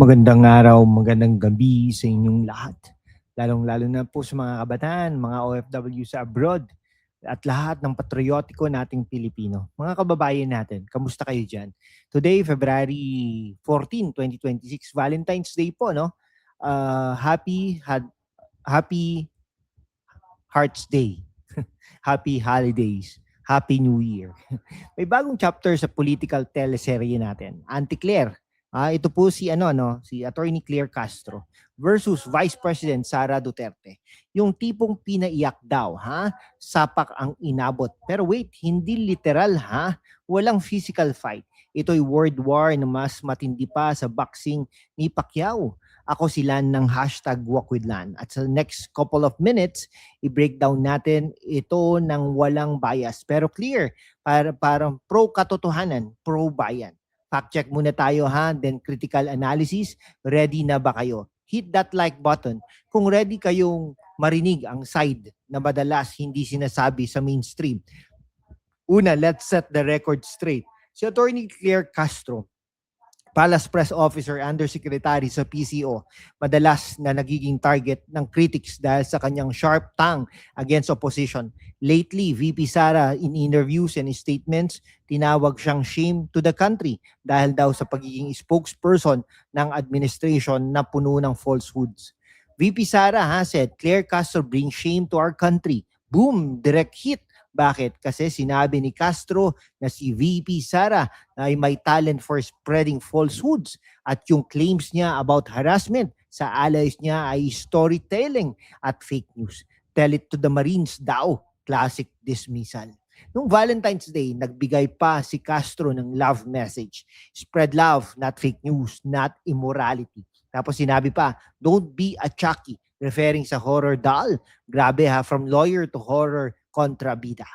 Magandang araw, magandang gabi sa inyong lahat. Lalong-lalo na po sa mga kabataan, mga OFW sa abroad, at lahat ng patriotiko nating Pilipino. Mga kababayan natin, kamusta kayo dyan? Today, February 14, 2026, Valentine's Day po, no? Happy Hearts Day. Happy Holidays. Happy New Year. May bagong chapter sa political teleserye natin. Auntie Claire. Ito po si Attorney Claire Castro versus Vice President Sara Duterte. Yung tipong pinaiyak daw, sapak ang inabot. Pero wait, hindi literal, walang physical fight. Ito'y word war na mas matindi pa sa boxing ni Pacquiao. Ako sila ng #WalkWithLan. At sa next couple of minutes, i-breakdown natin ito ng walang bias. Pero clear, parang pro-katotohanan, pro-bayan. Fact check muna tayo then critical analysis. Ready na ba kayo? Hit that like button kung ready kayong marinig ang side na madalas hindi sinasabi sa mainstream. Una, let's set the record straight. Si Attorney Claire Castro, Palace Press Officer, Undersecretary sa PCO, madalas na nagiging target ng critics dahil sa kanyang sharp tongue against opposition. Lately, VP Sara in interviews and statements, tinawag siyang shame to the country dahil daw sa pagiging spokesperson ng administration na puno ng falsehoods. VP Sara said, Claire Castro brings shame to our country. Boom! Direct hit. Bakit? Kasi sinabi ni Castro na si VP Sara ay may talent for spreading falsehoods at yung claims niya about harassment sa allies niya ay storytelling at fake news. Tell it to the Marines daw. Classic dismissal. Noong Valentine's Day, nagbigay pa si Castro ng love message. Spread love, not fake news, not immorality. Tapos sinabi pa, don't be a Chucky, referring sa horror doll. Grabe from lawyer to horror kontrabida.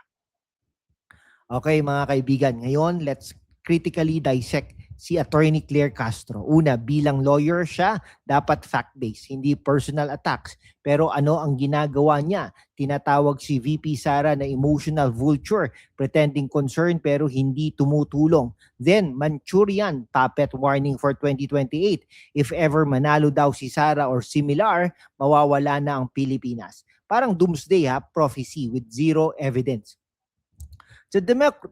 Okay mga kaibigan, ngayon let's critically dissect si Attorney Claire Castro. Una, bilang lawyer siya, dapat fact-based, hindi personal attacks. Pero ano ang ginagawa niya? Tinatawag si VP Sara na emotional vulture, pretending concern pero hindi tumutulong. Then, Manchurian, puppet warning for 2028. If ever manalo daw si Sara or similar, mawawala na ang Pilipinas. Parang doomsday prophecy with zero evidence.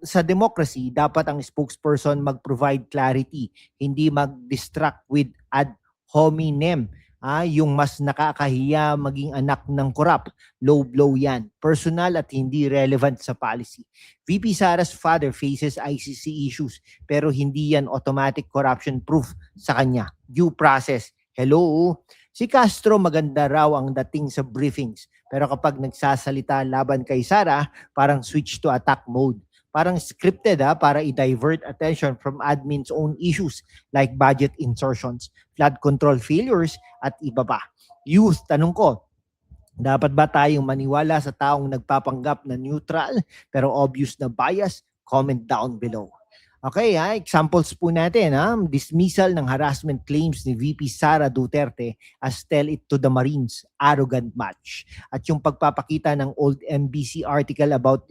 Sa democracy, dapat ang spokesperson mag-provide clarity, hindi mag-distract with ad hominem. Yung mas nakakahiya maging anak ng korap. Low blow yan. Personal at hindi relevant sa policy. VP Sara's father faces ICC issues pero hindi yan automatic corruption proof sa kanya. Due process. Hello? Si Castro maganda raw ang dating sa briefings. Pero kapag nagsasalita laban kay Sara, parang switch to attack mode. Parang scripted para i-divert attention from admin's own issues like budget insertions, flood control failures, at iba pa. Youth, tanong ko, dapat ba tayong maniwala sa taong nagpapanggap na neutral pero obvious na bias? Comment down below. Okay, examples po natin. Dismissal ng harassment claims ni VP Sara Duterte as tell it to the Marines, arrogant match. At yung pagpapakita ng old MBC article about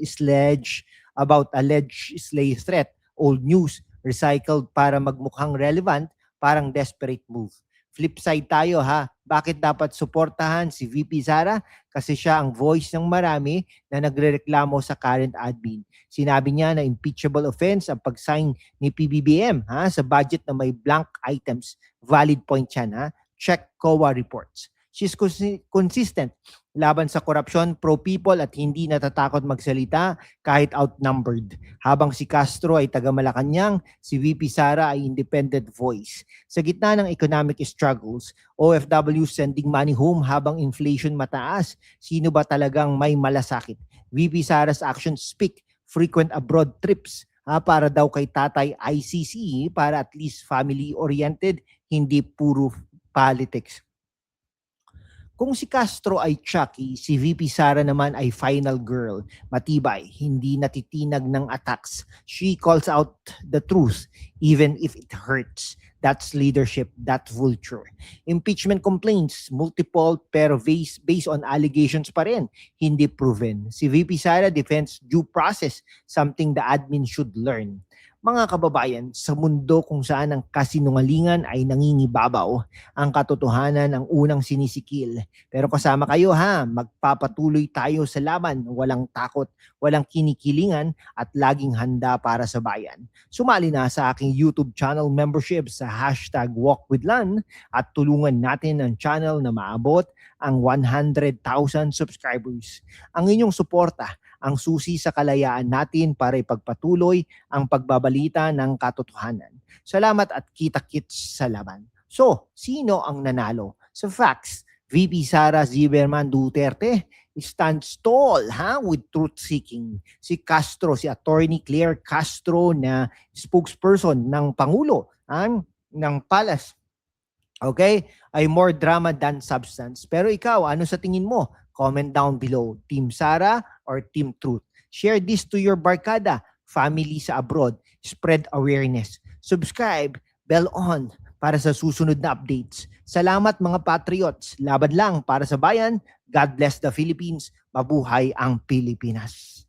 alleged slave threat, old news, recycled para magmukhang relevant, parang desperate move. Flip side tayo bakit dapat suportahan si VP Sara? Kasi siya ang voice ng marami na nagrereklamo sa current admin. Sinabi niya na impeachable offense ang pag-sign ni PBBM sa budget na may blank items. Valid point yan. Check COA reports. She's consistent laban sa korupsyon, pro-people at hindi natatakot magsalita kahit outnumbered. Habang si Castro ay taga-Malacanang, si VP Sara ay independent voice. Sa gitna ng economic struggles, OFW sending money home habang inflation mataas, sino ba talagang may malasakit? VP Sara's actions speak, frequent abroad trips para daw kay tatay ICC para at least family-oriented, hindi puro politics. Kung si Castro ay Chucky, si VP Sara naman ay final girl. Matibay, hindi natitinag ng attacks. She calls out the truth, even if it hurts. That's leadership, that vulture. Impeachment complaints, multiple pero based on allegations pa rin, hindi proven. Si VP Sara defends due process, something the admin should learn. Mga kababayan, sa mundo kung saan ang kasinungalingan ay nangingibabaw, ang katotohanan ang unang sinisikil. Pero kasama kayo ha, magpapatuloy tayo sa laban, walang takot, walang kinikilingan at laging handa para sa bayan. Sumali na sa aking YouTube channel membership sa #WalkWithLan at tulungan natin ang channel na maabot ang 100,000 subscribers. Ang inyong suporta ang susi sa kalayaan natin para ipagpatuloy ang pagbabalita ng katotohanan. Salamat at kita-kits sa laban. So, sino ang nanalo? Sa facts, VP Sara Zimmerman Duterte stands tall with truth-seeking. Si Castro, si Attorney Claire Castro na spokesperson ng Pangulo ng Palace, okay, ay more drama than substance. Pero ikaw, ano sa tingin mo? Comment down below. Team Sara or Team Truth? Share this to your barkada, family sa abroad. Spread awareness. Subscribe, bell on para sa susunod na updates. Salamat mga Patriots. Laban lang para sa bayan. God bless the Philippines. Mabuhay ang Pilipinas.